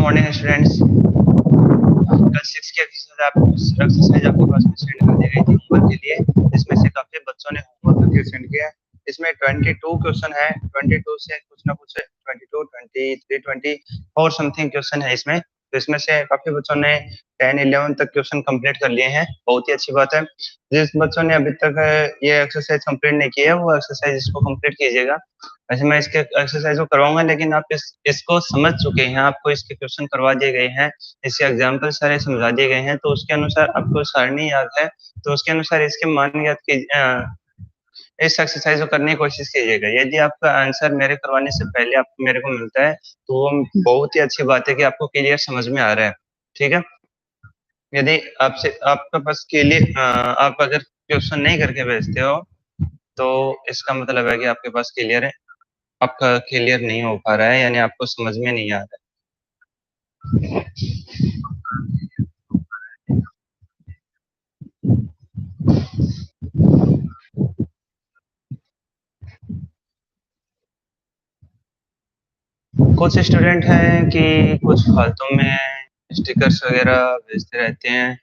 Morning students. कल 6 की exercise आपके पास में सेंड कर दी गई थी होमवर्क के लिए। इसमें से काफी बच्चों ने होमवर्क करके सेंड किया है। इसमें 22 क्वेश्चन है। 22 से कुछ ना कुछ 22, 23, 20 और समथिंग क्वेश्चन है इसमें। तो इसमें से काफी बच्चों ने 10, 11 तक क्वेश्चन कंप्लीट कर लिए हैं। बहुत ही अच्छी बात है। जिस बच्चों ने अभी तक ये एक्सरसाइज कंप्लीट नहीं की है वो एक्सरसाइज इसको कंप्लीट कीजिएगा। वैसे मैं इसके एक्सरसाइज को करवाऊंगा, लेकिन आप इसको समझ चुके हैं, आपको इसके क्वेश्चन करवा दिए गए हैं, इसके एग्जाम्पल सारे समझा दिए गए हैं, तो उसके अनुसार आपको सारणी याद है, तो उसके अनुसार इसके मान याद कीजिए। इस एक्सरसाइज को करने की कोशिश कीजिएगा। यदि आपका आंसर मेरे करवाने से पहले आपको मेरे को मिलता है तो वो बहुत ही अच्छी बात है कि आपको क्लियर समझ में आ रहा है। ठीक है। यदि आपसे आपके पास क्लियर आप अगर क्वेश्चन नहीं करके भेजते हो तो इसका मतलब है कि आपके पास क्लियर है, आपका क्लियर नहीं हो पा रहा है, यानी आपको समझ में नहीं आ रहा है। कुछ स्टूडेंट हैं कि कुछ फालतू में स्टिकर्स वगैरह भेजते रहते हैं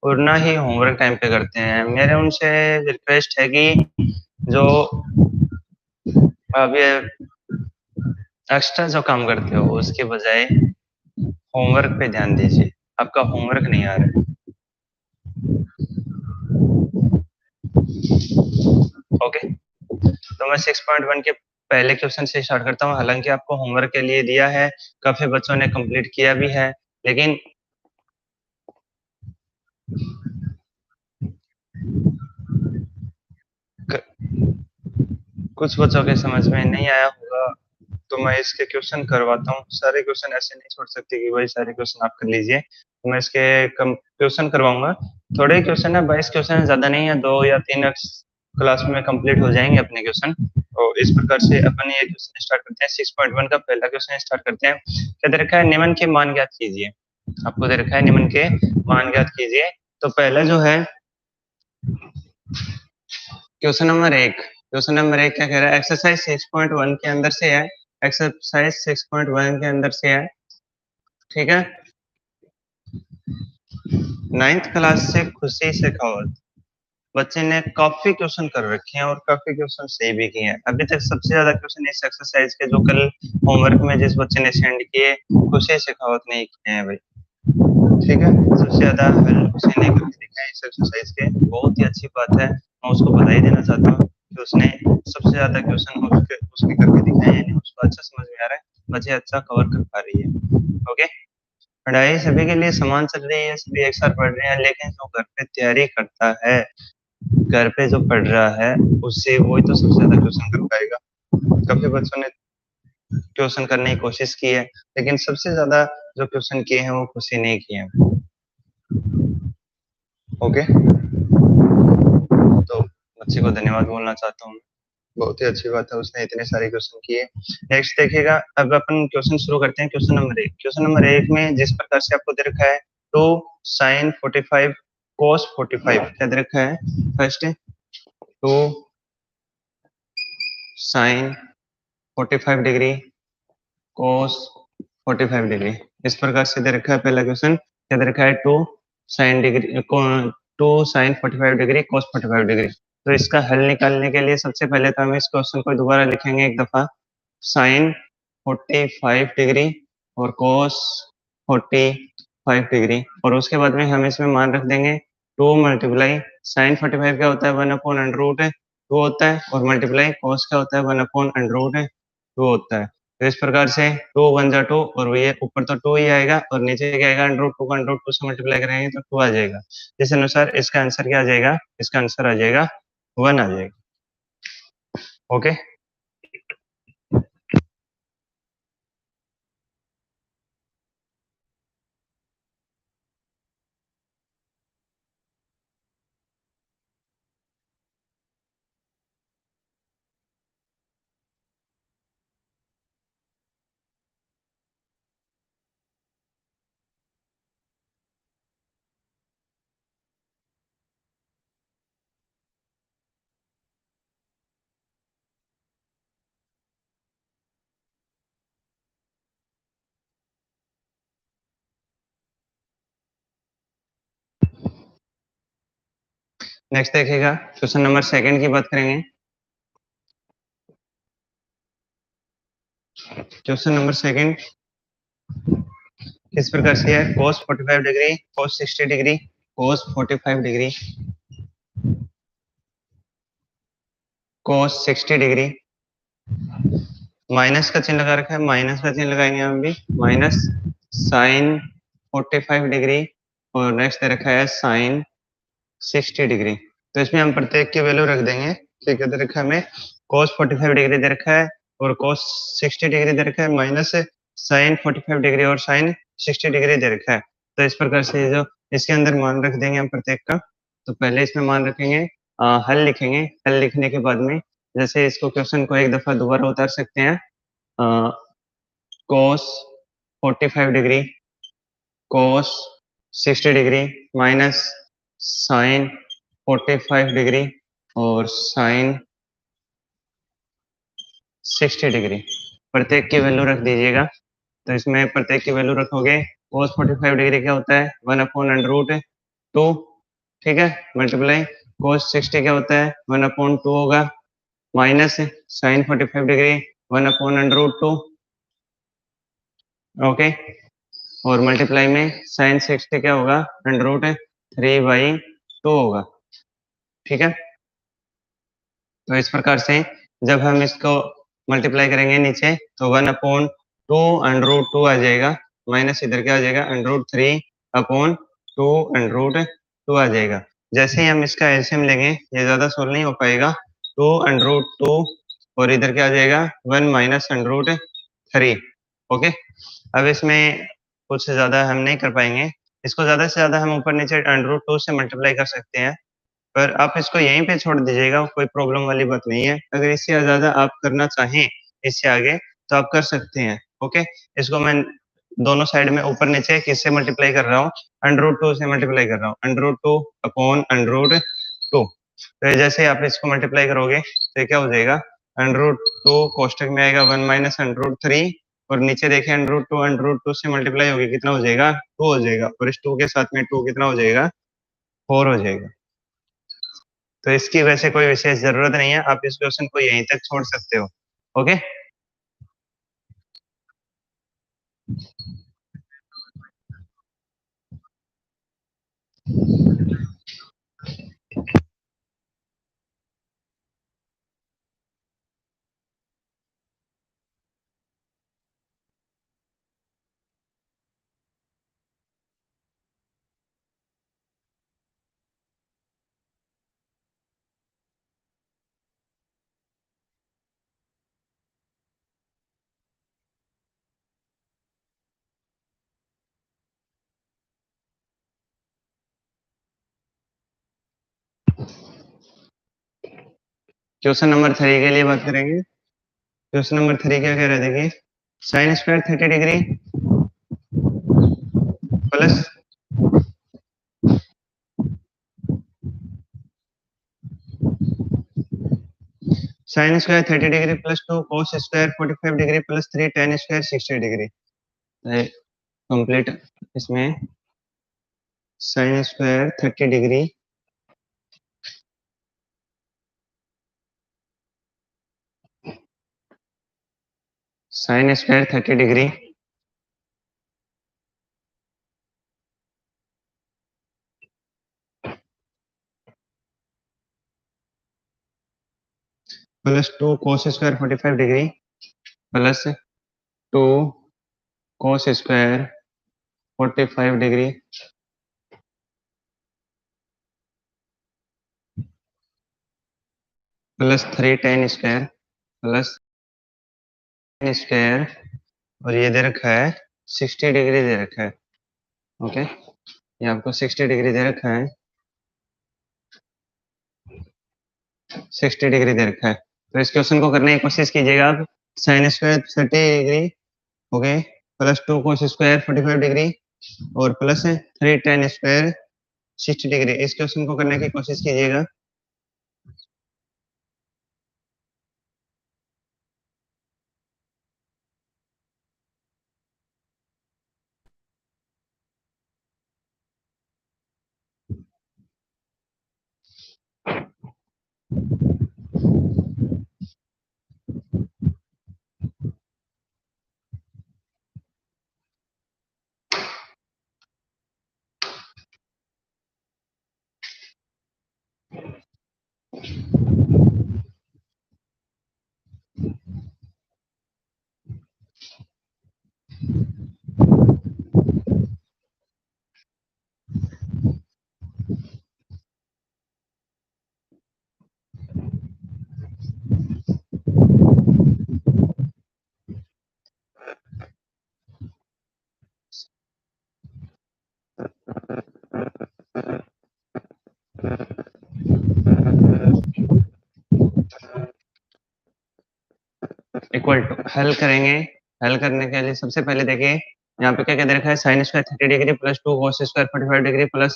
और ना ही होमवर्क टाइम पे करते हैं। मेरे उनसे रिक्वेस्ट है कि जो अब ये एक्स्ट्रा जो काम करते हो उसके बजाय होमवर्क पे ध्यान दीजिए। आपका होमवर्क नहीं आ रहा है। ओके, तो मैं 6.1 के पहले क्वेश्चन से स्टार्ट करता हूँ। हालांकि आपको होमवर्क के लिए दिया है, काफी बच्चों ने कंप्लीट किया भी है, लेकिन कुछ बच्चों के समझ में नहीं आया होगा, तो मैं इसके क्वेश्चन करवाता हूँ। सारे क्वेश्चन ऐसे नहीं छोड़ सकते कि भाई सारे क्वेश्चन आप कर लीजिए, तो मैं इसके कम क्वेश्चन करवाऊंगा। थोड़े क्वेश्चन है, 22 क्वेश्चन ज्यादा नहीं है, 2 या 3 क्लास में कंप्लीट हो जाएंगे अपने क्वेश्चन। और इस प्रकार से अपन ये क्वेश्चन स्टार्ट करते हैं। 6.1 का पहला क्वेश्चन स्टार्ट करते हैं। क्या दे रखा है? निम्न के मान ज्ञात कीजिए। आपको दे रखा है निम्न के मान ज्ञात कीजिए। तो पहला जो है क्वेश्चन नंबर 1 क्या कह रहा है? एक्सरसाइज 6.1 के अंदर से है। एक्सरसाइज 6.1 के अंदर से है। ठीक है। 9th क्लास से खुशी शेखावत बच्चे ने काफी क्वेश्चन कर रखे हैं और काफी क्वेश्चन सही भी किए हैं। अभी तक सबसे ज्यादा क्वेश्चन इस एक्सरसाइज के जो कल होमवर्क में जिस बच्चे ने सेंड किए, खुशी शेखावत ने ही किए हैं भाई। ठीक है, सबसे ज्यादा हल खुशी ने करके दिखा है इस एक्सरसाइज के। बहुत ही अच्छी बात है, मैं उसको बधाई देना चाहता हूँ कि उसने सबसे ज्यादा क्वेश्चन उसके करके दिखाए हैं, यानी उसको अच्छा समझ में आ रहा है, बच्चे अच्छा कवर कर पा रही है। ओके, पढ़ाई सभी के लिए समान चल रही है, सभी एक साथ पढ़ रहे हैं, लेकिन जो घर पे तैयारी करता है, घर पे जो पढ़ रहा है, उससे वही तो सबसे ज्यादा क्वेश्चन कर पाएगा। काफी बच्चों ने क्वेश्चन करने की कोशिश की है, लेकिन सबसे ज्यादा जो क्वेश्चन किए हैं वो खुशी नहीं किए हैं। ओके, तो बच्चे को धन्यवाद बोलना चाहता हूँ। बहुत ही अच्छी बात है, उसने इतने सारे क्वेश्चन किए। नेक्स्ट देखिएगा, अब अपन क्वेश्चन शुरू करते हैं। क्वेश्चन नंबर 1 में जिस प्रकार से आपको दे रखा है 2 sin 45 cos 45 क्या दे रखा है? First 2 sin 45 degree cos 45 degree, इस प्रकार से दे रखा है। पहला क्वेश्चन क्या दे रखा है? 2 sin 45 डिग्री cos 45 डिग्री। तो इसका हल निकालने के लिए सबसे पहले तो हम इस क्वेश्चन को दोबारा लिखेंगे एक दफा। sin 45 डिग्री और cos 45 डिग्री, और उसके बाद में हम इसमें मान रख देंगे 2 मल्टीप्लाई sin 45 क्या होता है? 1/√2 होता है, और मल्टीप्लाई cos क्या होता है? 1/√2 होता है। तो इस प्रकार से 2 वन जा 2, और ये ऊपर तो 2 ही आएगा और नीचे क्या आएगा? √2 का √2 से मल्टीप्लाई करेंगे तो 2 आ जाएगा। इस अनुसार इसका आंसर क्या आ जाएगा? इसका आंसर आ जाएगा 1 आ जाएगा। ओके, नेक्स्ट देखिएगा, क्वेश्चन नंबर सेकंड की बात करेंगे। क्वेश्चन नंबर सेकंड किस प्रकार से है? cos 45 degree, cos 60 degree, cos 45 degree, cos 60 degree, minus का चिन्ह लगा रखा है, माइनस का चिन्ह लगाएंगे हम भी, माइनस साइन 45 डिग्री और नेक्स्ट दे रखा है साइन 60 डिग्री। तो इसमें हम प्रत्येक की वैल्यू रख देंगे। ठीक है, दे रखा है हमें cos 45 डिग्री दे रखा है और cos 60 डिग्री दे रखा है, माइनस साइन 45 डिग्री और साइन 60 डिग्री दे रखा है। तो इस प्रकार से जो इसके अंदर मान रख देंगे हम प्रत्येक का। तो पहले इसमें मान रखेंगे, हल लिखेंगे, हल लिखने के बाद में जैसे इसको क्वेश्चन को एक दफा दोबारा उतार सकते हैं। cos 45 degree, cos 60 degree minus sine 45 degree और साइन 60 डिग्री, प्रत्येक की वैल्यू रख दीजिएगा। तो इसमें प्रत्येक की वैल्यू रखोगे, cos 45 डिग्री क्या होता है 1/√2, ठीक है, मल्टीप्लाई cos 60 क्या होता है 1/2 होगा, माइनस साइन 45 डिग्री 1/√2, ओके, और मल्टीप्लाई में साइन 60 क्या होगा √3/2 होगा। ठीक है, तो इस प्रकार से जब हम इसको मल्टीप्लाई करेंगे नीचे तो 1/2 आ जाएगा, माइनस इधर क्या आ जाएगा √3/2 आ जाएगा। जैसे ही हम इसका एलसीएम लेंगे ये ज्यादा सोल्व नहीं हो पाएगा, 2/2 और इधर क्या आ जाएगा 1 - ओके। अब इसमें कुछ ज्यादा हम नहीं कर पाएंगे, इसको ज्यादा से ज्यादा हम ऊपर नीचे √2 से मल्टीप्लाई कर सकते हैं, पर आप इसको यहीं पे छोड़ दीजिएगा, कोई प्रॉब्लम वाली बात नहीं है। अगर इससे ज़्यादा आप करना चाहें इससे आगे तो आप कर सकते हैं, ओके। इसको मैं दोनों साइड में ऊपर नीचे किससे मल्टीप्लाई कर रहा हूँ √2 से मल्टीप्लाई कर रहा हूँ, √2/√2। तो जैसे आप इसको मल्टीप्लाई करोगे तो ये क्या हो जाएगा √2 कोष्टक में आएगा 1 - √3 और नीचे देखिए √2 से मल्टीप्लाई होगी कितना हो जाएगा 2 हो जाएगा, और इस 2 के साथ में 2 कितना हो जाएगा 4 हो जाएगा। तो इसकी वैसे कोई विशेष जरूरत नहीं है, आप इस क्वेश्चन को यहीं तक छोड़ सकते हो, ओके। क्वेश्चन नंबर 3 के लिए बात करेंगे। क्वेश्चन नंबर 3 क्या कह रहे थे कि sine square 30 degree plus sine square 30 degree plus 2 cos square 45 degree plus 3 tan square 60 degree. Complete इसमें sine square 30 degree sine square 30 degree plus 2 cos square 45 degree plus 2 cos square 45 degree plus 3 tan square plus square और ये दे रखा है 60 degree दे रखा है, okay. ये आपको 60 degree दे रखा है, 60 डिग्री दे रखा है। तो इस क्वेश्चन को करने की कोशिश कीजिएगा आप। Sign square 30 degree, okay, plus 2 cos square 45 degree और प्लस 3 tan स्क्वायर 60 डिग्री, इस क्वेश्चन को करने की कोशिश कीजिएगा। इक्वल टू हल करेंगे। हल करने के लिए सबसे पहले देखिए यहाँ पे क्या क्या दे रखा है, sign square 30 degree plus 2 cos square 45 degree plus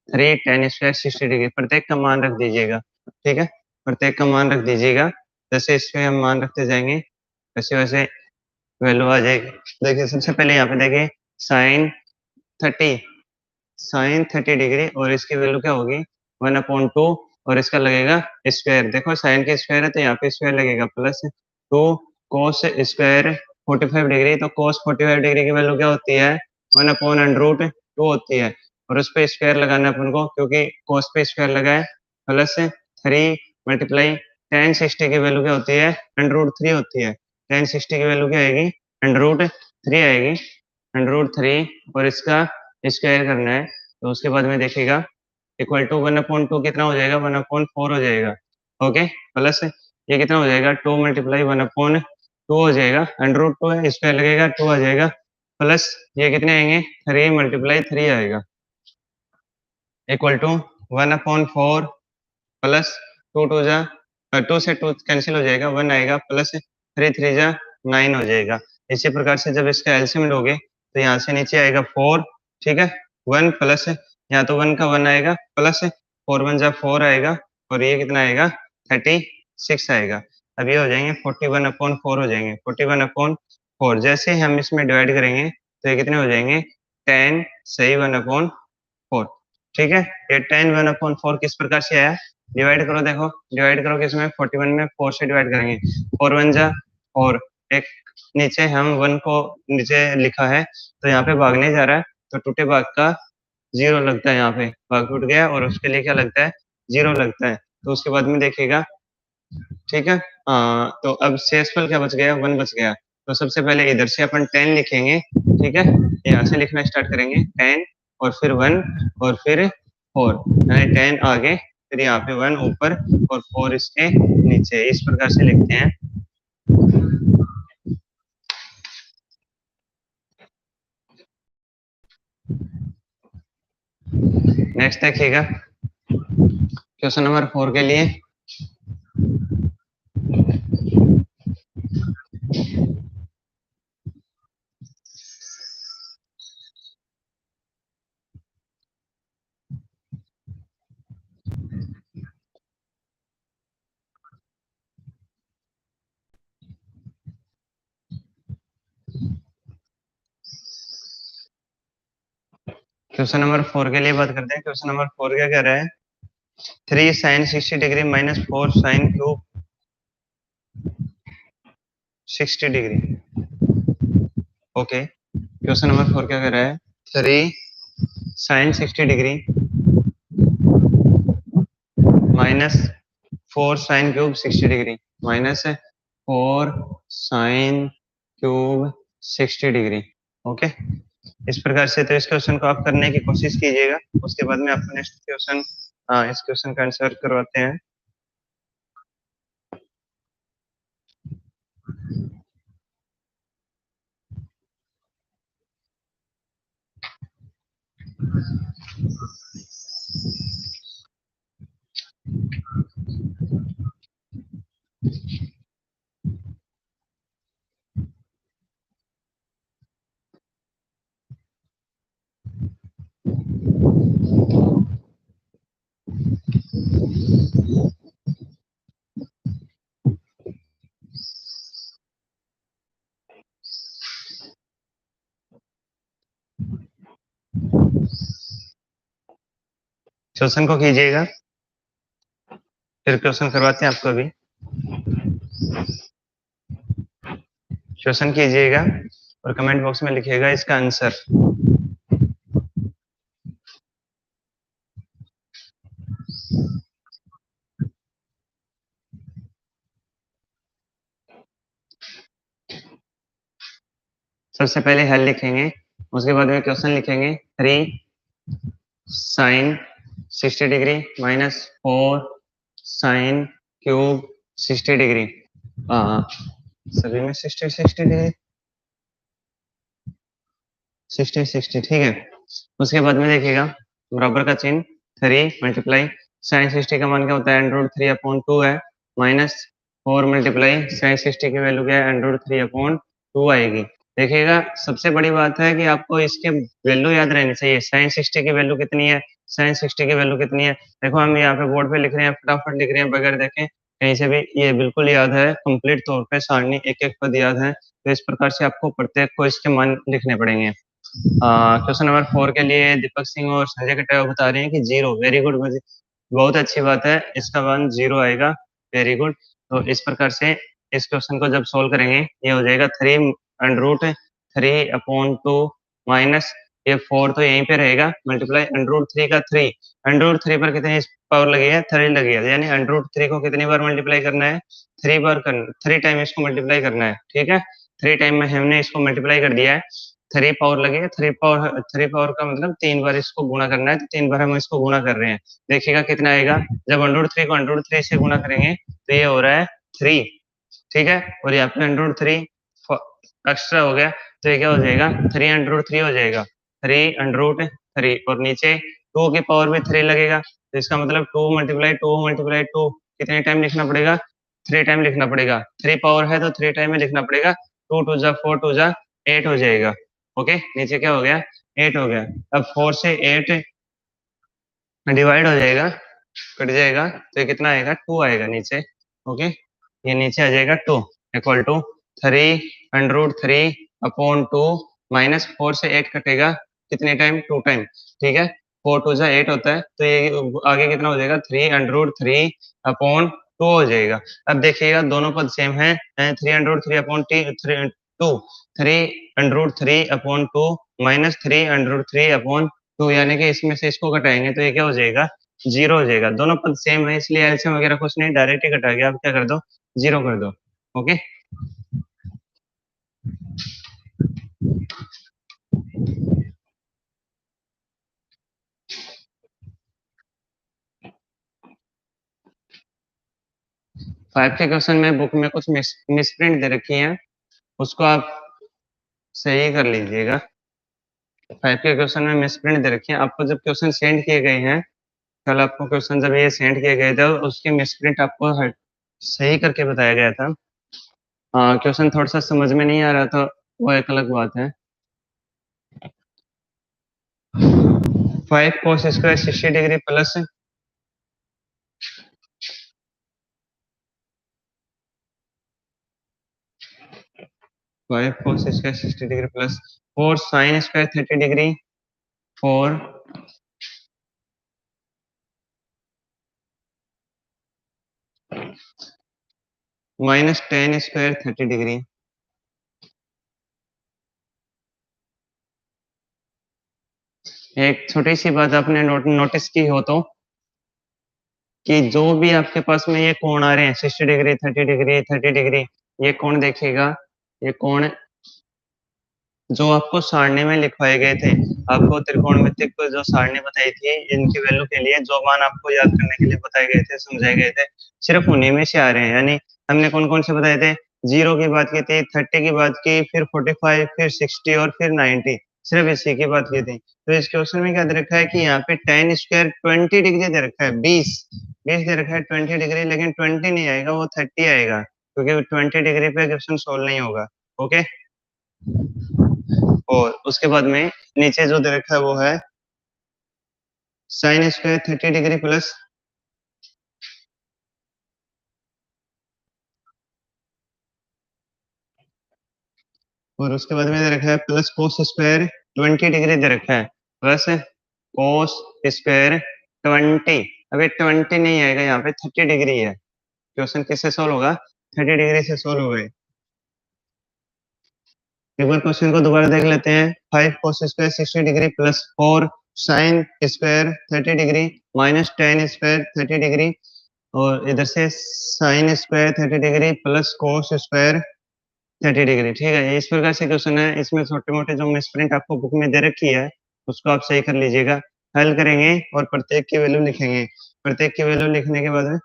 3 tan square 60 degree. प्रत्येक का मान रख दीजिएगा, ठीक है, प्रत्येक का मान रख दीजिएगा। जैसे इसमें हम मान रखते जाएंगे वैसे वैसे वैल्यू आ जाएगी। देखिए सबसे पहले यहाँ पे देखिए साइन 30 डिग्री और इसकी वैल्यू क्या होगी 1/2 और इसका लगेगा स्क्वायर। देखो साइन के स्क्वायर है तो यहाँ पे स्क्वायर लगेगा प्लस 2 cos स्क्वायर 45 डिग्री। तो cos 45 डिग्री की वैल्यू क्या होती है 1/√2 होती है और उस पे स्क्वायर लगाना है अपन को क्योंकि cos पे स्क्वायर लगा है प्लस 3 मल्टीप्लाई tan 60 की वैल्यू क्या होती है √3 होती है। tan 60 की वैल्यू क्या आएगी √3 आएगी √3 और इसका स्क्वायर करना है। तो उसके बाद में देखिएगा इक्वल टू 1/2 कितना हो जाएगा 1/4 हो जाएगा। ओके प्लस ये कितना हो जाएगा 2 मल्टीप्लाई 1/2 हो जाएगा √2 है स्क्वायर लगेगा 2 आ जाएगा प्लस ये कितने आएंगे 3 मल्टीप्लाई 3 आएगा इक्वल टू 1/4 प्लस 2 से 2 कैंसिल हो जाएगा 1 आएगा प्लस 3 3 जा 9 हो जाएगा। इसी प्रकार से जब इसका एलसीएम लोगे तो यहाँ से नीचे आएगा 4, ठीक है 1 प्लस यहाँ तो 1 का 1 आएगा प्लस 4 1 जा 4 आएगा और ये कितना आएगा 36 आएगा। अब ये हो जाएंगे 41/4 हो जाएंगे 41/4। जैसे हम इसमें डिवाइड करेंगे तो ये कितने हो जाएंगे 10 सही 1/4, ठीक है। ये 10 1/4 किस प्रकार से आया डिवाइड करो, देखो डिवाइड करो किसमें 41 में 4 से डिवाइड करेंगे 4 1 जा 4 एक नीचे हम 1 को नीचे लिखा है तो यहाँ पे भागने जा रहा है तो टूटे भाग का 0 लगता है। यहाँ पे भाग टूट गया और उसके लिए क्या लगता है 0 लगता है। तो उसके बाद में देखिएगा, ठीक है। तो अब शेषफल क्या बच गया 1 बच गया। तो सबसे पहले इधर से अपन 10 लिखेंगे, ठीक है, यहाँ से लिखना स्टार्ट करेंगे 10 और फिर 1 और फिर 4 यानी 10 आगे फिर यहाँ पे 1 ऊपर और 4 इसके नीचे, इस प्रकार से लिखते हैं। नेक्स्ट देखिएगा क्वेश्चन नंबर 4 के लिए क्वेश्चन नंबर 4 के लिए बात करते हैं। क्वेश्चन नंबर 4 क्या कह रहा है 3 sin 60 degree minus 4 sin cube 60 degree. Okay question number 4 क्या कह रहा है 3 sin 60 degree minus 4 sin cube 60 degree minus 4 sin cube 60 degree. Okay इस प्रकार से तो इस क्वेश्चन को आप करने की कोशिश कीजिएगा। उसके बाद में आपको नेक्स्ट क्वेश्चन इस क्वेश्चन का आंसर करवाते हैं। क्वेश्चन को कीजिएगा फिर क्वेश्चन करवाते हैं आपको। अभी क्वेश्चन कीजिएगा और कमेंट बॉक्स में लिखिएगा इसका आंसर। सबसे पहले हल लिखेंगे उसके बाद में क्वेश्चन लिखेंगे 3 sin 60 degree minus 4 sin cube 60 degree. सभी में 60 डिग्री 60 ठीक है। उसके बाद में देखिएगा बराबर का चिन्ह 3 मल्टीप्लाई sin 60 का मान क्या होता है √3/2 है माइनस 4 मल्टीप्लाई साइन 60 की वैल्यू क्या है, अंडर रूट 3 अपॉन 2 आएगी। देखिएगा सबसे बड़ी बात है कि आपको इसके वैल्यू याद रहनी चाहिए। साइन 60 की वैल्यू कितनी है, साइन 60 की वैल्यू कितनी है, देखो हम यहाँ पे बोर्ड पे लिख रहे हैं, फटाफट लिख रहे हैं बगैर देखें कहीं से भी, ये बिल्कुल याद है, कंप्लीट तौर पे सारणी एक एक पद याद है। तो इस प्रकार से आपको प्रत्येक को इसके मान लिखने पड़ेंगे। क्वेश्चन नंबर 4 के लिए दीपक सिंह और संजय कटाव बता रहे हैं कि 0, वेरी गुड, बहुत अच्छी बात है, इसका मान 0 आएगा, वेरी गुड। तो इस प्रकार से इस क्वेश्चन को जब सोल्व करेंगे, ये हो जाएगा 3 अंडर रूट 3 अपॉन 2 माइनस ये 4 तो यहीं पे रहेगा, मल्टीप्लाई अंडर रूट 3 का 3, अंडर रूट 3 पर कितनी पावर लगी है, 3 लगी है, यानी अंडर रूट 3 को कितनी बार मल्टीप्लाई करना है, 3 बार करना, 3 टाइम इसको मल्टीप्लाई करना है, ठीक है। 3 टाइम में हमने इसको मल्टीप्लाई कर दिया है, 3 पावर लगेगा, 3 पावर का मतलब 3 बार इसको गुणा करना है, तो 3 बार हम इसको गुणा कर रहे हैं। देखिएगा कितना आएगा, जब अंडर रूट 3 को अंडर रूट 3 से गुणा करेंगे तो ये हो रहा है 3, ठीक है, और यहाँ पे अंडर रूट 3 एक्स्ट्रा हो गया, तो ये क्या हो जाएगा, 3 अंडर रूट 3 हो जाएगा, 3 अंडर रूट 3, और नीचे 2 की पावर भी 3 लगेगा, तो इसका मतलब 2 मल्टीप्लाई 2 कितने टाइम लिखना पड़ेगा, 3 टाइम लिखना पड़ेगा, 3 पावर है तो 3 टाइम में लिखना पड़ेगा, 2 टू जा 4 टू जा 8 हो जाएगा, ओके, नीचे क्या हो गया, 8 हो गया। अब 4 से 8 डिवाइड हो जाएगा, कट जाएगा, तो ये कितना आएगा, 2 आएगा नीचे, ओके, ये नीचे आ जाएगा 2 equal to 3 under root 3 upon 2 minus 4 से 8 कटेगा कितने टाइम, 2 टाइम, ठीक है, 4 टू जा 8 होता है, तो ये आगे कितना हो जाएगा, 3 अंडर रूट 3 अपॉन 2 हो जाएगा। अब देखिएगा दोनों पद सेम है, 3 under root 3 upon 2, 3 under root 3 upon 2 minus 3 under root 3 upon 2, यानी कि इसमें से इसको घटाएंगे तो ये क्या हो जाएगा, 0 हो जाएगा। दोनों पद सेम है इसलिए एलसीएम वगैरह कुछ नहीं, डायरेक्ट ही घटा गया, आप क्या कर दो, 0 कर दो, ओके। फाइव के क्वेश्चन में बुक में कुछ मिसप्रिंट दे रखी है, उसको आप सही कर लीजिएगा। 5 के क्वेश्चन में मिसप्रिंट दे रखी है, आपको जब क्वेश्चन सेंड किए गए हैं, कल आपको क्वेश्चन जब ये सेंड किए गए थे उसकी मिसप्रिंट आपको सही करके बताया गया था। क्वेश्चन थोड़ा सा समझ में नहीं आ रहा था, वो एक अलग बात है। 5 cos square 60 degree plus 5 cos square 60 degree plus 4 sin square 30 degree 4 minus ten square 30 degree. एक छोटी सी बात आपने नोटिस की हो तो, कि जो भी आपके पास में ये कोण आ रहे हैं 60 डिग्री 30 डिग्री 30 डिग्री, ये कोण देखिएगा, ये कोण जो आपको सारणी में लिखवाए गए थे, आपको त्रिकोणमिति को जो सारणी बताई थी इनकी वैल्यू के लिए जो मान आपको याद करने के लिए बताए गए थे, समझाए गए थे, सिर्फ उन्हीं में से आ रहे हैं। यानी हमने कौन कौन से बताए थे, 0 की बात की थी, 30 की बात की, फिर 45, फिर 60 और फिर 90, सिर्फ इसी की बात की थी। तो इस क्वेश्चन में क्या दे रखा है कि यहाँ पे tan स्क्वायर 20 डिग्री दे रखा है, 20 दे रखा है 20 डिग्री, लेकिन 20 नहीं आएगा, वो 30 आएगा, क्योंकि 20 डिग्री पे क्वेश्चन सोल्व नहीं होगा, ओके। और उसके बाद में नीचे जो दे रखा है वो है साइन स्क्वायर 30 डिग्री प्लस और उसके बाद में दे रखा है प्लस कोस स्क्वायर 20 डिग्री दे रखा है, प्लस कोस स्क्वायर 20। अबे 20 नहीं आएगा, यहाँ पे 30 डिग्री है, क्वेश्चन किससे सोल्व होगा, 30 डिग्री से सोल्व होगा। एक बार क्वेश्चन को दोबारा देख लेते हैं, 5 cos square 60 degree plus 4 sin square 30 degree minus ten square 30 degree, और इधर से sin square 30 degree plus cos square 30 degree, ठीक है। इस प्रकार से क्वेश्चन है, इसमें छोटे मोटे जो मिसप्रिंट आपको बुक में दे रखी है उसको आप सही कर लीजिएगा, हल करेंगे और प्रत्येक की वैल्यू लिखेंगे। प्रत्येक की वैल्यू लिखने के बाद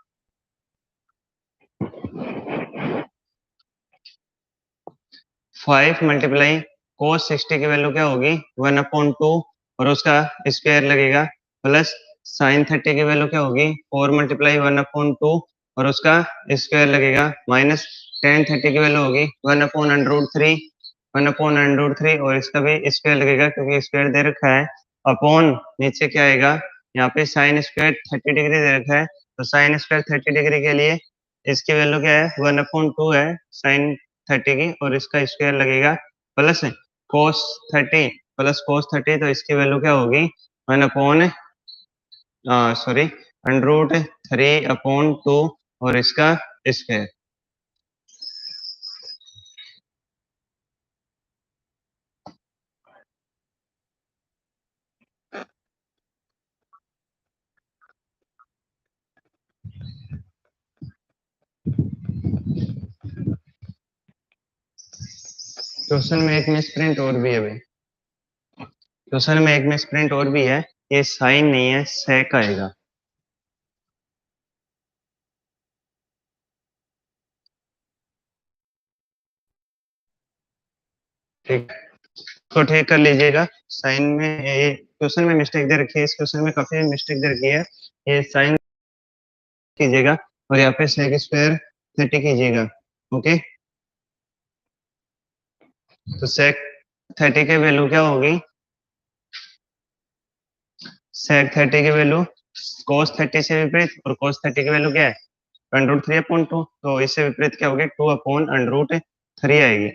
5 मल्टीप्लाई cos 60 की वैल्यू क्या होगी, 1/2 और उसका स्क्वायर लगेगा, प्लस sin 30 की वैल्यू क्या होगी, 4 मल्टीप्लाई 1/2 और उसका स्क्वायर लगेगा माइनस टेन 30 की वैल्यू होगी 1/√3 1/√3 और इसका भी स्क्वायर लगेगा क्योंकि स्क्वायर दे रखा है अपॉन नीचे क्या आएगा यहाँ पे साइन स्क्वायर 30 डिग्री दे रखा है तो साइन स्क्वायर 30 डिग्री के लिए इसकी वैल्यू क्या है 1/2 है साइन 30 की और इसका स्क्वायर लगेगा प्लस कोस 30 प्लस कोस 30 तो इसकी वैल्यू क्या होगी 1 सॉरी √3/2 और इसका स्क्वायर। क्वेश्चन में एक मिसप्रिंट और भी है भाई, क्वेश्चन में एक मिसप्रिंट और भी है, ये साइन नहीं है सेक आएगा। ठीक, तो ठीक कर लीजिएगा। साइन में ये क्वेश्चन में मिस्टेक दे रखी है, इस क्वेश्चन में काफी मिस्टेक दे रखी है। ये साइन कीजिएगा और यहाँ पे सेक स्क्वायर 30 कीजिएगा। ओके, तो सेक 30 की वैल्यू क्या होगी, सेक 30 की वैल्यू कोस 30 से विपरीत, और कोस 30 की वैल्यू क्या है √3/2, तो इससे विपरीत क्या होगी 2/√3 आएगी।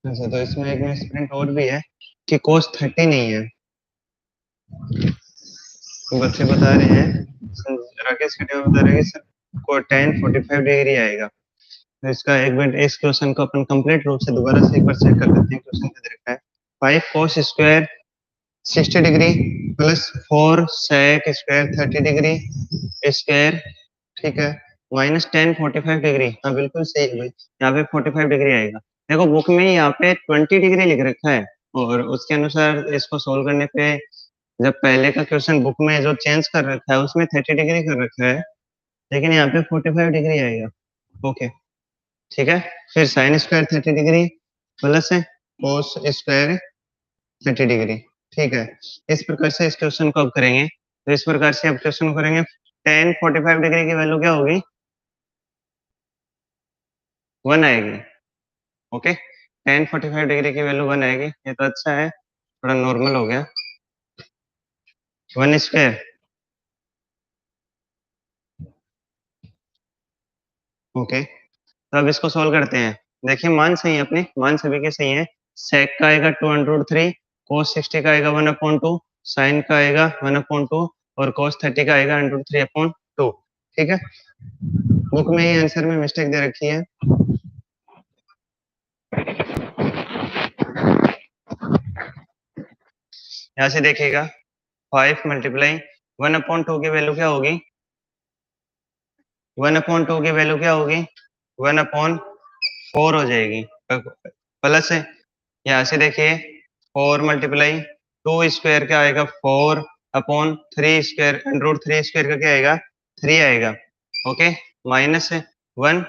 अच्छा, तो इसमें एक मिसप्रिंट और भी है कि cos 30 नहीं है। तो बच्चे बता रहे हैं, राकेश खटिया बता रहे हैं कि सर को tan 45 डिग्री आएगा। तो इसका एक मिनट, इस क्वेश्चन को अपन कंप्लीट रूप से दोबारा से एक बार चेक कर लेते हैं। क्वेश्चन क्या दे रखा है 5 cos square 60 degree plus 4 sec square 30 degree square, ठीक है, माइनस 10 45 डिग्री। हाँ बिल्कुल सही है भाई, यहाँ पे 45 डिग्री आएगा। देखो बुक में यहाँ पे 20 डिग्री लिख रखा है और उसके अनुसार इसको सोल्व करने पे जब पहले का क्वेश्चन बुक में जो चेंज कर रखा है उसमें 30 डिग्री कर रखा है, लेकिन यहाँ पे 45 डिग्री आएगा। ओके ठीक है, फिर साइन स्क्वायर 30 डिग्री प्लस है कोस स्क्वायर 30 डिग्री। ठीक है, इस प्रकार से इस क्वेश्चन को अब करेंगे। तो इस प्रकार से अब क्वेश्चन करेंगे, tan 45 डिग्री की वैल्यू क्या होगी 1 आएगी। ओके, tan 45 डिग्री की वैल्यू 1 आएगी, ये तो अच्छा है, थोड़ा नॉर्मल हो गया। 1 स्क्वायर, ओके, तो अब इसको सोल्व करते हैं। देखिए मान सही है, अपने मान सभी के सही है। sec का आएगा 2/3, cos 60 का आएगा 1/2, sin का आएगा 1/2 और cos 30 का आएगा √3/2। ठीक है, बुक में ही आंसर में मिस्टेक दे रखी है। यहाँ से देखिएगा 5 मल्टीप्लाई 1/2 की वैल्यू क्या होगी, 1/2 की वैल्यू क्या होगी 1/4 हो जाएगी, प्लस है यहाँ से देखिए 4 मल्टीप्लाई 2 स्क्वायर क्या आएगा 4/3 स्क्वायर, √3 स्क्वायर का क्या आएगा 3 आएगा। ओके, माइनस 1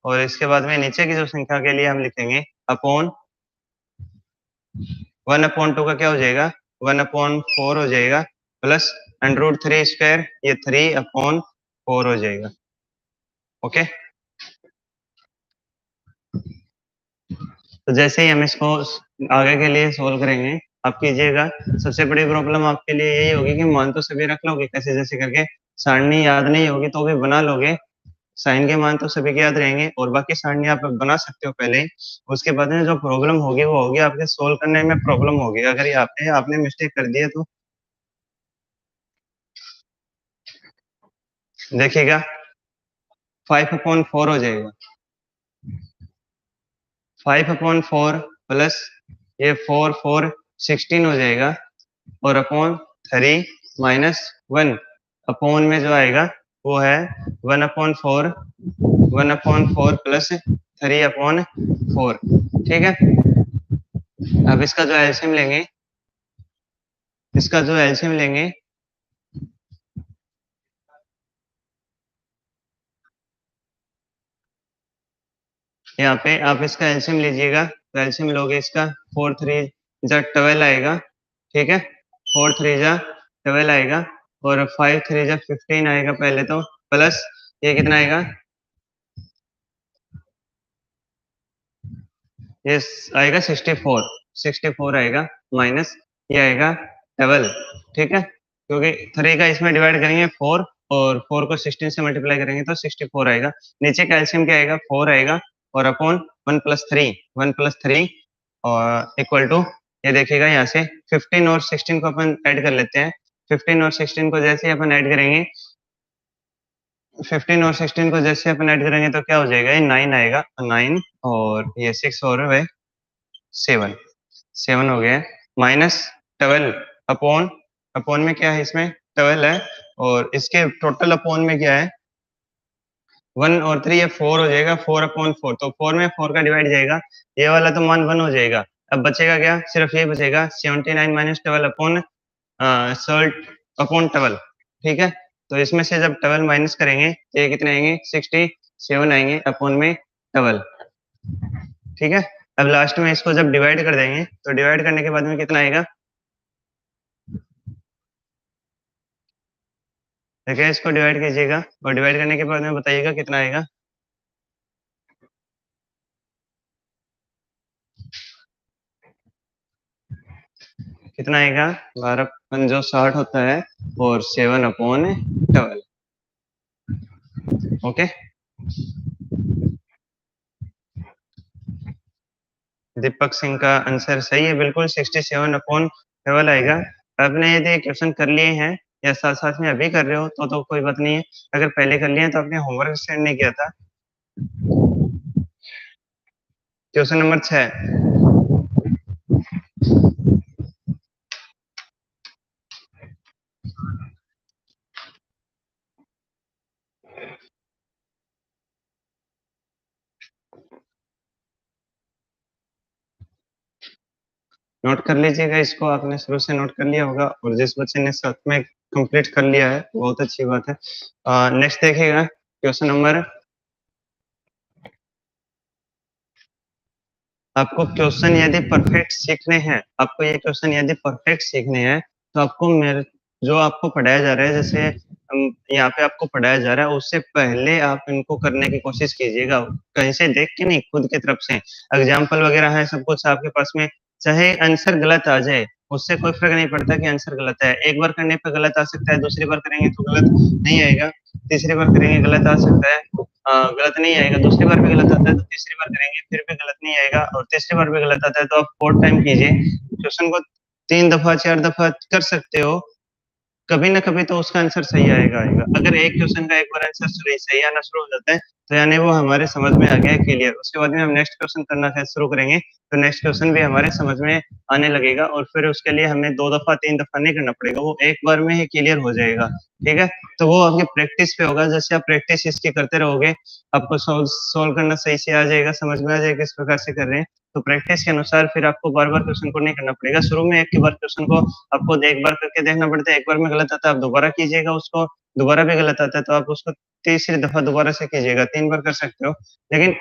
और इसके बाद में नीचे की जो संख्या के लिए हम लिखेंगे अपॉन 1/2 का क्या हो जाएगा 1/4 हो जाएगा, प्लस √3 स्क्वायर ये 3/4 हो जाएगा। ओके, तो जैसे ही हम इसको आगे के लिए सोल्व करेंगे, आप कीजिएगा सबसे बड़ी प्रॉब्लम आपके लिए यही होगी कि मान तो सभी रख लोगे कैसे जैसे करके, सारणी याद नहीं होगी तो भी बना लोगे, साइन के मान तो सभी के याद रहेंगे और बाकी सारणी आप बना सकते हो पहले ही। उसके बाद में जो प्रॉब्लम होगी वो होगी आपके सोल्व करने में प्रॉब्लम होगी, अगर ये आपने मिस्टेक कर दिया तो देखिएगा 5/4 हो जाएगा, 5/4 प्लस ये 4 16 हो जाएगा और अपॉन 3 माइनस 1 अपॉन में जो आएगा वो है 1/4 प्लस 3/4। ठीक है, अब इसका जो एलसीएम लेंगे, इसका जो एलसीएम लेंगे यहाँ पे आप इसका एलसीएम लीजिएगा, तो एलसीएम लोगे इसका 4 3 जा 12 आएगा, ठीक है, 4 3 जा 12 आएगा और 5 3 जा 15 आएगा पहले तो, प्लस ये कितना आएगा, ये आएगा 64 आएगा, माइनस ये आएगा 12, ठीक है, क्योंकि 3 का इसमें डिवाइड करेंगे 4 और 4 को 16 से मल्टीप्लाई करेंगे तो 64 आएगा। नीचे कैल्शियम क्या आएगा, 4 आएगा और अपॉन 1 + 3 और इक्वल टू, ये देखिएगा यहाँ से 15 और 16 को अपन ऐड कर लेते हैं। 15 और 16 को जैसे ही अपन ऐड करेंगे, 15 और 16 को जैसे अपन ऐड करेंगे तो क्या हो जाएगा, ये 9 आएगा, 9 और ये 6 और वे 7 हो गया, माइनस 12 अपॉन, अपॉन में क्या है, इसमें 12 है और इसके टोटल अपॉन में क्या है, 1 और 3, ये 4 हो जाएगा, 4/4, तो 4 में 4 का डिवाइड जाएगा, ये वाला तो मान 1 हो जाएगा। अब बचेगा क्या, सिर्फ ये बचेगा 79 - 12 अपॉन सॉल्ट अपॉन 12, ठीक है, तो इसमें से जब 12 माइनस करेंगे तो ये कितने आएंगे, 67 आएंगे अपॉन में 12, ठीक है। अब लास्ट में इसको जब डिवाइड कर देंगे तो डिवाइड करने के बाद में कितना आएगा, देखिए इसको डिवाइड कीजिएगा और डिवाइड करने के बाद में बताइएगा कितना आएगा, कितना आएगा, 12 60 होता है और 7/12, ओके। दीपक सिंह का आंसर सही है, बिल्कुल 67/12 आएगा। आपने यदि क्वेश्चन कर लिए हैं या साथ साथ में अभी कर रहे हो तो कोई बात नहीं है, अगर पहले कर लिए हैं तो आपने होमवर्क सेंड नहीं किया था। क्वेश्चन नंबर 6, नोट कर लीजिएगा इसको, आपने शुरू से नोट कर लिया होगा और जिस बच्चे ने साथ में कंप्लीट कर लिया है बहुत अच्छी बात है। नेक्स्ट देखिएगा क्वेश्चन नंबर, आपको क्वेश्चन यदि परफेक्ट सीखने हैं, आपको ये क्वेश्चन यदि परफेक्ट सीखने हैं तो आपको मेरे जो आपको पढ़ाया जा रहा है, जैसे यहाँ पे आपको पढ़ाया जा रहा है उससे पहले आप इनको करने की कोशिश कीजिएगा, कहीं से देख के नहीं, खुद की तरफ से। एग्जाम्पल वगैरह है सब कुछ आपके पास में, चाहे आंसर गलत आ जाए उससे कोई फर्क नहीं पड़ता कि आंसर गलत है, एक बार करने पर गलत आ सकता है, दूसरी बार करेंगे तो गलत नहीं आएगा, तीसरी बार करेंगे गलत आ सकता है, गलत नहीं आएगा, दूसरी बार भी गलत आता है तो तीसरी बार करेंगे फिर भी गलत नहीं आएगा और तीसरी बार भी गलत आता है तो आप 4 टाइम कीजिए, क्वेश्चन को 3 दफा 4 दफा कर सकते हो, कभी ना कभी तो उसका आंसर सही आएगा। अगर एक क्वेश्चन का एक बार आंसर सही आना शुरू हो जाता है तो यानी वो हमारे समझ में आ गया है क्लियर, उसके बाद में हम नेक्स्ट क्वेश्चन करना शुरू करेंगे तो नेक्स्ट क्वेश्चन भी हमारे समझ में आने लगेगा और फिर उसके लिए हमें 2 दफा 3 दफा नहीं करना पड़ेगा, वो एक बार में ही क्लियर हो जाएगा, ठीक है। तो वो आपकी प्रैक्टिस पे होगा, जैसे आप प्रैक्टिस इसकी करते रहोगे आपको सोल्व करना सही से आ जाएगा, समझ में आ जाएगा किस प्रकार से कर रहे हैं, तो प्रैक्टिस के अनुसार फिर आपको बार बार क्वेश्चन को नहीं करना पड़ेगा, शुरू में एक ही बार क्वेश्चन को आपको एक बार करके देखना पड़ता है, एक बार में गलत आता है आप दोबारा कीजिएगा उसको, दोबारा भी गलत आता है तो आप उसको तीसरी दफा दोबारा से कीजिएगा, 3 बार कर सकते हो। लेकिन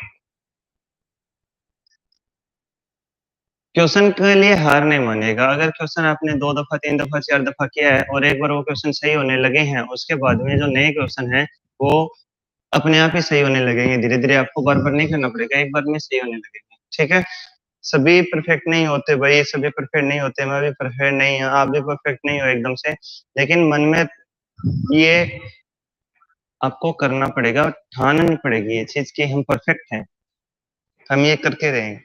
क्वेश्चन के लिए हार नहीं मानिएगा, अगर क्वेश्चन आपने 2 दफा 3 दफा 4 दफा किया है और एक बार वो क्वेश्चन सही होने लगे हैं, उसके बाद में जो नए क्वेश्चन हैं वो अपने आप ही सही होने लगेंगे, धीरे-धीरे आपको बार-बार नहीं करना पड़ेगा, एक बार में सही होने लगेंगे, ठीक है। सभी परफेक्ट नहीं होते भाई, सभी परफेक्ट नहीं होते, मैं भी परफेक्ट नहीं हूँ, आप भी परफेक्ट नहीं हो एकदम से, लेकिन मन में ये आपको करना पड़ेगा, ठाननी पड़ेगी ये चीज़ कि हम परफेक्ट हैं, हम ये करके रहेंगे,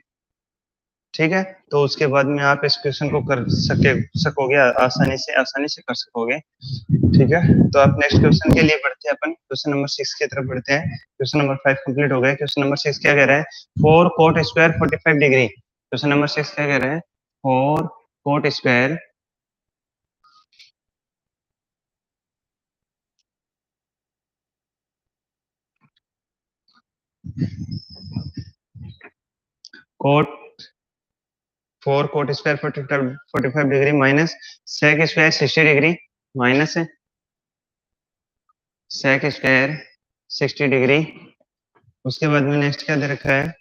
ठीक है? तो उसके बाद में आप इस क्वेश्चन को कर सकोगे आसानी से कर सकोगे, ठीक है? तो आप नेक्स्ट क्वेश्चन के लिए बढ़ते हैं अपन, क्वेश्चन नंबर 6 की तरफ बढ़ते हैं। क्वेश्चन नंबर 5 कंप्लीट हो गया, क्वेश्चन नंबर 6 क्या कह रहा है? 4 cot square 45 degree. Question number 6 क्या कह रहा है? 4 cot square cot 4 cot square 45 degree minus sec square 60 degree minus sec square 60 degree. उसके बाद में नेक्स्ट क्या दे रखा है?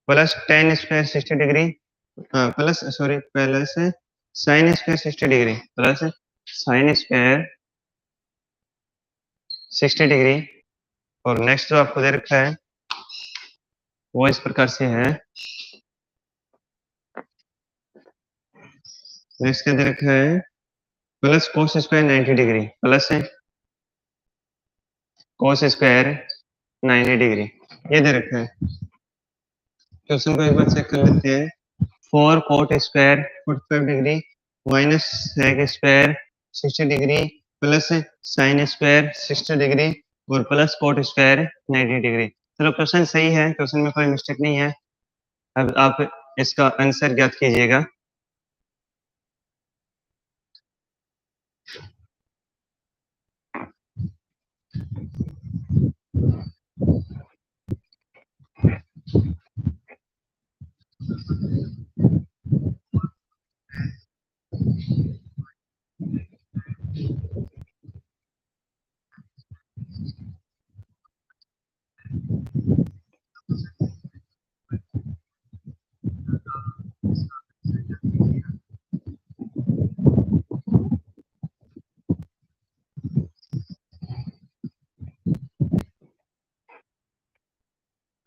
Plus ten square 60 degree, plus sorry plus sine square 60 degree plus sine square 60 degree. और नेक्स्ट जो आपको दे रखा है वो इस प्रकार से है, नेक्स्ट क्या दे रखा है plus cos square 90 degree plus cos square 90 degree, ये दे रखा है। क्वेश्चन को एक बार चेक कर लेते हैं। 4 cot square 45 degree minus sec square 60 degree plus sine square 60 degree और प्लस कोट स्क्वायर 90 डिग्री। चलो क्वेश्चन सही है, क्वेश्चन में कोई मिस्टेक नहीं है। अब आप इसका आंसर ज्ञात कीजिएगा।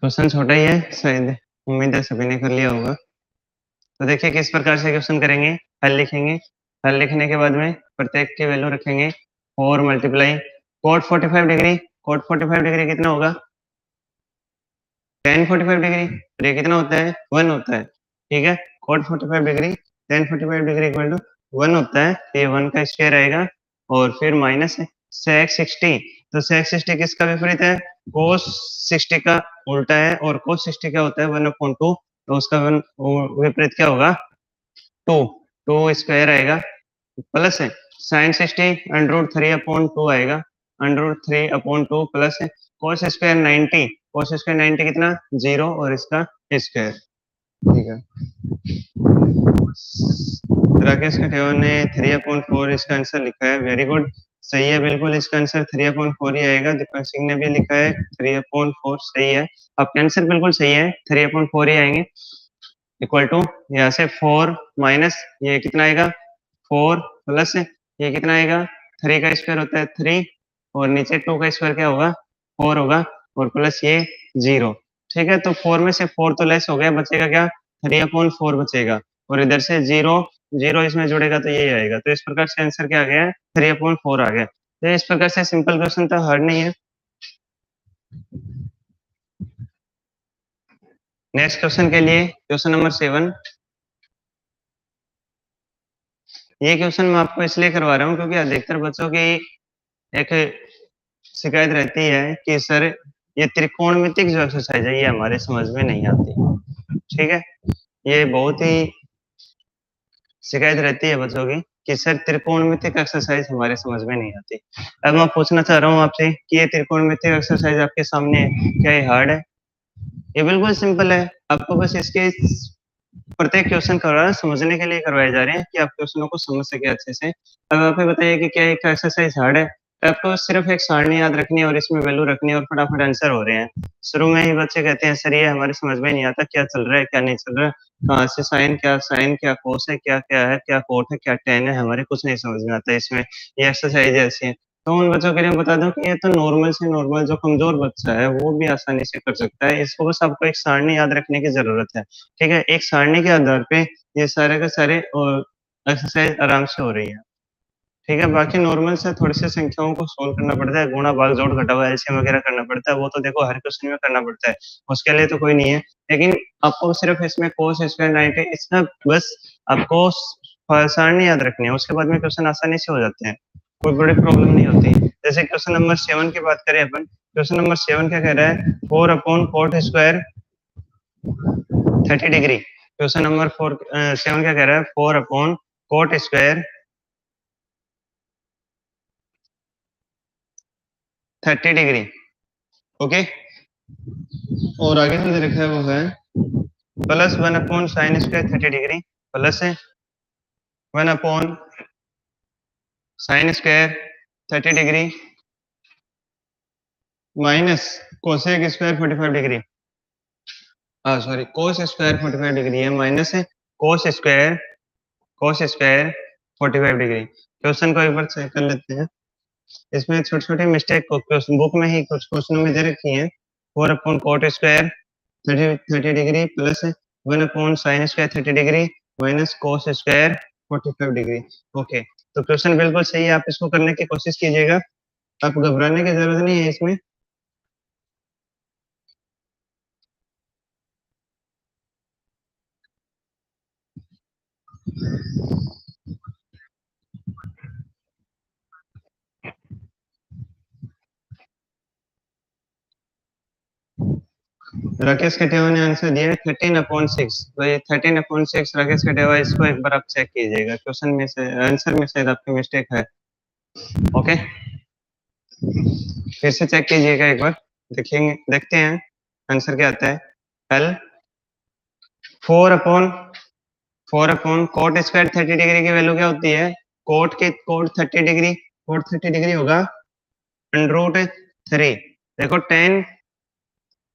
क्वेश्चन छोटा ही है, शायद उम्मीद है सभी ने कर लिया होगा। तो देखिए किस प्रकार से क्वेश्चन करेंगे। हल लिखेंगे, हल लिखने के बाद में प्रत्येक की वैल्यू रखेंगे 4 multiply cot 45 degree, cot 45 degree कितना होगा tan 45 डिग्री, और ये कितना होता है 1 होता है। ठीक है, कोट 45 डिग्री tan 45 डिग्री इक्वल टू 1 होता है, ये 1 का स्क्वायर आएगा और फिर माइनस sec 60। तो sec 60 किसका विपरीत है, cos 60 का उल्टा है, और cos 60 क्या होता है 1/2, तो उसका विपरीत क्या होगा 2, 2 स्क्वायर आएगा प्लस है साइन 60 अंडर रूट 3/2 आएगा, अंडर रूट 3/2 प्लस है cos स्क्वायर 90, cos स्क्वायर 90 कितना 0 और इसका स्क्वायर। ठीक है, राकेश कटेवा ने 3/4 इसका आंसर लिखा है, वेरी गुड, सही है बिल्कुल, इसका आंसर 3/4 ही आएगा। दीपक सिंह ने भी लिखा है 3/4 सही है, आपका आंसर बिल्कुल सही है, 3/4 ही आएंगे। इक्वल टू यहाँ से 4 माइनस ये कितना आएगा 4 प्लस ये कितना आएगा 3 का स्क्वायर होता है 3 और नीचे 2 का स्क्वायर क्या होगा 4 होगा और प्लस ये 0। ठीक है, तो 4 में से 4 तो लेस हो गया, बचेगा क्या 3/4 बचेगा, और इधर से 0 0 इसमें जुड़ेगा तो यही आएगा। तो इस प्रकार से आंसर क्या आ गया 3/4 आ गया। तो इस प्रकार से सिंपल क्वेश्चन था, हार्ड नहीं है। नेक्स्ट क्वेश्चन के लिए क्वेश्चन नंबर 7। ये क्वेश्चन मैं आपको इसलिए करवा रहा हूँ क्योंकि अधिकतर बच्चों की एक शिकायत रहती है कि सर ये त्रिकोणमितिक जो एक्सरसाइज है ये हमारे समझ में नहीं आती। ठीक है, ये बहुत ही शिकायत रहती है बच्चों की कि सर त्रिकोणमितिक एक्सरसाइज हमारे समझ में नहीं आती। अब मैं पूछना चाह रहा हूँ आपसे कि ये त्रिकोणमितिक एक्सरसाइज आपके सामने है, क्या ये हार्ड है? ये बिल्कुल सिंपल है, आपको बस इसके प्रत्येक क्वेश्चन करवाना समझने के लिए करवाए जा रहे हैं कि आप क्वेश्चनों को समझ सके अच्छे से। अब आप बताइए कि क्या एक एक्सरसाइज हार्ड है? आपको सिर्फ एक सारणी याद रखनी है और इसमें वैल्यू रखनी है और फटाफट आंसर हो रहे हैं। शुरू में ही बच्चे कहते हैं सर ये हमारे समझ में नहीं आता, क्या चल रहा है क्या नहीं चल रहा है, कहाँ से साइन क्या कोस है, क्या क्या है, क्या कोट है, क्या टेन है, हमारे कुछ नहीं समझ में आता इसमें, ये एक्सरसाइज ऐसी है। तो उन बच्चों के लिए बता दूं कि ये तो नॉर्मल से नॉर्मल जो कमजोर बच्चा है वो भी आसानी से कर सकता है, इसको बस आपको एक सारणी याद रखने की जरूरत है। ठीक है, एक सारणी के आधार पे ये सारे के सारे एक्सरसाइज आराम से हो रही है। ठीक है, बाकी नॉर्मल से थोड़ी सी संख्याओं को सोल्व करना पड़ता है, गुणा भाग जोड़ घटाव एलसीएम वगैरह करना पड़ता है, वो तो देखो हर क्वेश्चन में करना पड़ता है, उसके लिए तो कोई नहीं है। लेकिन आपको सिर्फ इसमें कोस स्क्वायर 90 इसका बस आपको सारणी याद रखनी है, उसके बाद में क्वेश्चन आसानी से हो जाते हैं, कोई बड़ी प्रॉब्लम नहीं होती। जैसे क्वेश्चन नंबर 7 की बात करें अपन, क्वेश्चन नंबर 7 क्या कह रहा है 4/कोट स्क्वायर 30 डिग्री। क्वेश्चन नंबर 7 क्या कह रहा है 4/कोट स्क्वायर 30 डिग्री। ओके, और आगे जो दे रखा है वो है plus 1/sin square 30 degree plus 1/sin square 30 degree minus cosec square 45 degree. Sorry cos square 45 degree है माइनस है कोस स्क्वायर 45 डिग्री। क्वेश्चन को एक बार चेक कर लेते हैं। इसमें छोटी छोटी मिस्टेक को क्वेश्चन बुक में ही कुछ क्वेश्चनों में दे रखी है। 4 upon coat square 30 degree plus 1 upon sine square 30 degree minus cos square 45 degree. Okay, तो क्वेश्चन बिल्कुल सही है, आप इसको करने की कोशिश कीजिएगा, आप घबराने की जरूरत नहीं है इसमें। राकेश कटेवा ने आंसर दिया है 13/6। तो ये 13/6 राकेश कटेवा, इसको एक बार आप चेक कीजिएगा, क्वेश्चन में से आंसर में शायद आपकी मिस्टेक है। ओके, फिर से चेक कीजिएगा एक बार, देखेंगे, देखते हैं आंसर क्या आता है। L 4 upon coat square 30 degree की वैल्यू क्या होती है? कोट 30 डिग्री होगा √3। देखो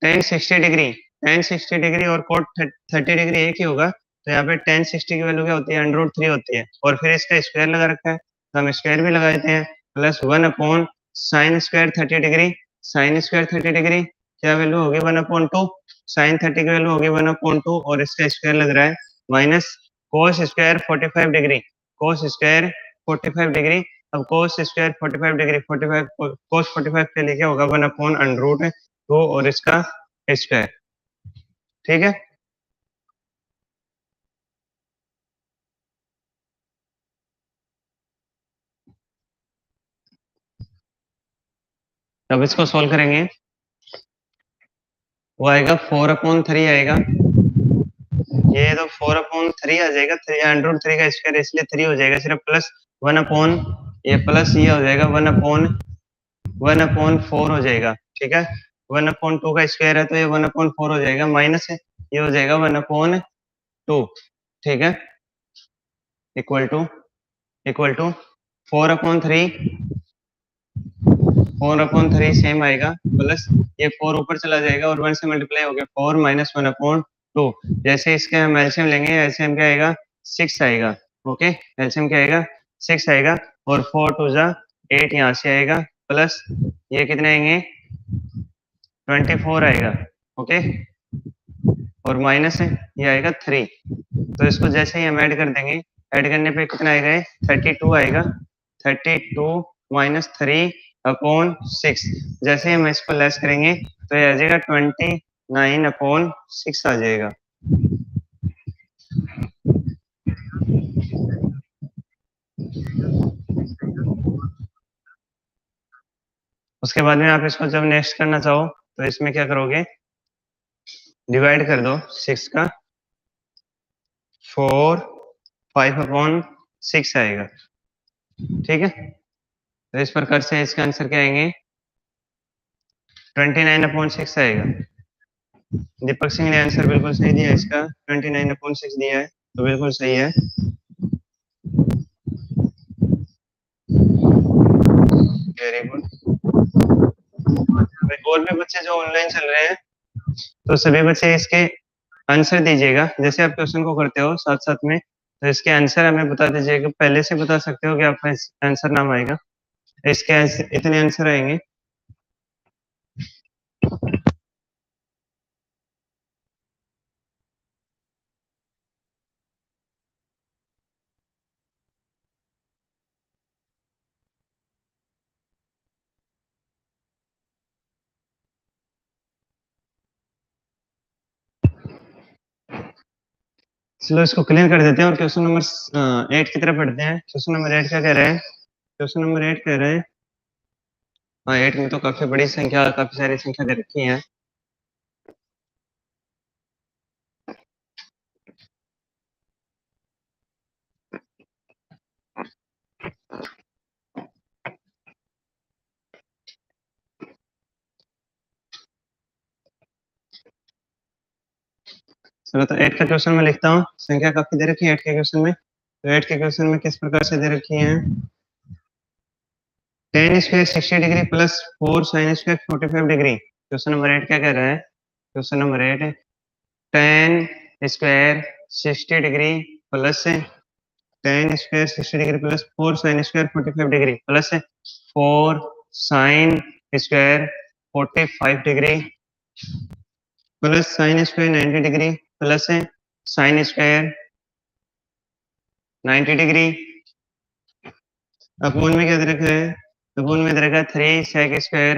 टेन 60 डिग्री, और कोट 30 डिग्री एक ही होगा, तो यहाँ पे टेन 60 की वैल्यू क्या होती है? √3 होती है, और फिर इसका स्क्वायर लगा रखा है तो हम स्क्वायर भी लगा देते हैं, plus 1 upon sine square 30 degree. Sine square 30 degree क्या वैल्यू होगी? 1/2। साइन 30 की वैल्यू होगी 1/2, और इसका स्क्वायर लग रहा है, minus cos square 45 degree. Cos square 45 degree, अब कोस स्क्वायर 45 डिग्री, 45 कोस 45 के लिए क्या होगा? 1/√2, और इसका स्क्वायर। ठीक है, अब इसको सोल्व करेंगे, वो आएगा 4/3 आएगा। ये तो 4/3 आ जाएगा, √3 का स्क्वायर इसलिए 3 हो जाएगा सिर्फ, प्लस 1 अपॉन ये प्लस ये हो जाएगा 1/4 हो जाएगा। ठीक है, 1/2 का स्क्वायर है तो ये 1/4 हो जाएगा, माइनस है ये हो जाएगा 1/2। ठीक है, इक्वल टू 4/3, 4/3 सेम आएगा, प्लस ये 4 ऊपर चला जाएगा और 1 से मल्टीप्लाई हो गया, 4 माइनस 1/2। जैसे इसके हम एलसीएम लेंगे, एलसीएम क्या आएगा? 6 आएगा। ओके, एलसीएम क्या आएगा? 6 आएगा, और 4 टू जा 8 यहाँ से आएगा, प्लस ये कितने आएंगे? 24 आएगा। ओके, और माइनस है ये आएगा 3। तो इसको जैसे ही हम ऐड कर देंगे, ऐड करने पे कितना आएगा? 32 आएगा। 32 माइनस 3/6। जैसे ही हम इसको लेस करेंगे तो ये आ जाएगा 29/6 आ जाएगा। उसके बाद में आप इसको जब नेक्स्ट करना चाहो तो इसमें क्या करोगे? डिवाइड कर दो 6 का, 4 5/6 आएगा। ठीक है, तो इस प्रकार से इसका आंसर क्या आएंगे? 29/6 आएगा। दीपक सिंह ने आंसर बिल्कुल सही दिया, इसका 29/6 दिया है, तो बिल्कुल सही है। Very good. और भी बच्चे जो ऑनलाइन चल रहे हैं, तो सभी बच्चे इसके आंसर दीजिएगा, जैसे आप क्वेश्चन को करते हो साथ साथ में, तो इसके आंसर हमें बता दीजिएगा। पहले से बता सकते हो कि आपका आंसर नाम आएगा, इसके आंसर, इतने आंसर आएंगे। चलो इसको क्लियर कर देते हैं और क्वेश्चन नंबर 8 की तरफ बढ़ते हैं। क्वेश्चन नंबर 8 क्या कह रहे हैं? क्वेश्चन नंबर 8 कह रहे हैं, हाँ 8 में तो काफी बड़ी संख्या, काफी सारी संख्या दे रखी है। चलो तो 8 का क्वेश्चन में लिखता हूँ, संख्या काफी दे रखी है 8 के क्वेश्चन में। तो 8 के क्वेश्चन में किस प्रकार से दे रखी है? Ten square 60 degree plus 4 sine square 45 degree. Question number 8 क्या कह रहा है? क्वेश्चन नंबर 8 है tan square 60 degree plus tan square 60 degree plus 4 sin square 45 degree plus 4 sin square 45 degree plus sin square 90 degree plus sin square 90 degree upon में क्या दे रखा है? अपोन में दे रखा है 3 sec square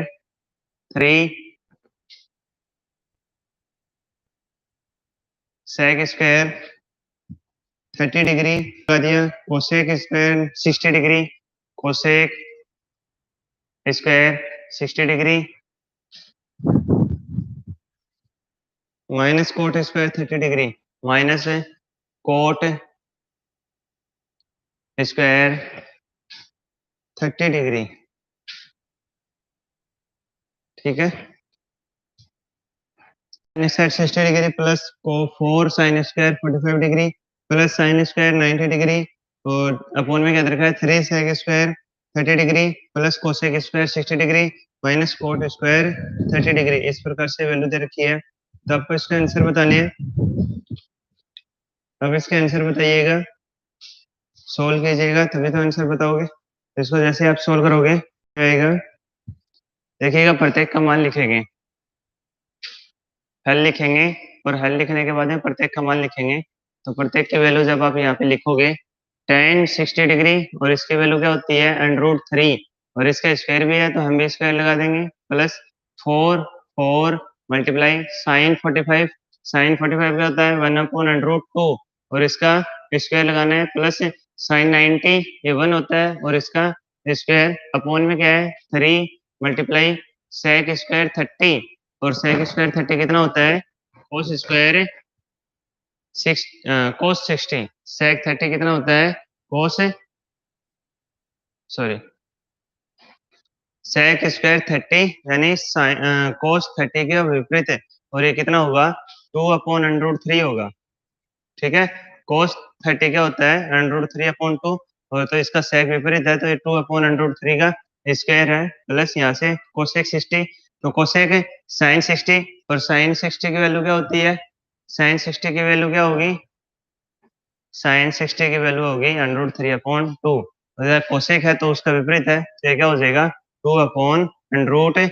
3 sec square 30 degree लगा दिया, cosec square 60 degree, cosec square 60 degree minus cot square 30 degree minus cot square 30 degree. ठीक है, साइड 60 डिग्री प्लस को 4 sine square 45 degree plus sine square 90 degree और अपोन में क्या दे रखा है 3 sec square 30 degree plus cosec square 60 degree minus cot square 30 degree. इस प्रकार से वैल्यू दे रखी है, तो आपको इसका आंसर बताने हैं। अब इसका आंसर बताइएगा, सोल्व कीजिएगा तभी तो आंसर बताओगे। इसको जैसे आप सोल्व करोगे आएगा, देखिएगा प्रत्येक का मान लिखेंगे, हल लिखेंगे और हल लिखने के बाद में प्रत्येक का मान लिखेंगे। तो प्रत्येक की वैल्यू जब आप यहाँ पे लिखोगे tan 60 डिग्री और इसकी वैल्यू क्या होती है √3 और इसका स्क्वायर भी है तो हम भी स्क्वायर लगा देंगे प्लस 4 मल्टीप्लाई sin 45 क्या होता है 1/√2 और इसका स्क्वायर लगाना है प्लस sin 90 ये 1 होता है और इसका स्क्वायर अपोन में क्या है 3 मल्टीप्लाई sec स्क्वायर 30 और sec स्क्वायर 30 कितना होता है cos स्क्वायर 60 sec 30 कितना होता है sec स्क्वायर 30 यानी cos 30 के विपरीत है और ये कितना होगा 2/√3 होगा। ठीक है, cos 30 क्या होता है √3/2 और तो इसका sec विपरीत है तो ये 2/√3 का स्क्वायर है प्लस यहाँ से cosec 60 तो cosec sin 60 और sin 60 की वैल्यू क्या होती है sin 60 की वैल्यू क्या होगी sin 60 की वैल्यू होगी √3/2 अगर cosec है तो उसका विपरीत है तो ये क्या हो जाएगा 2/√3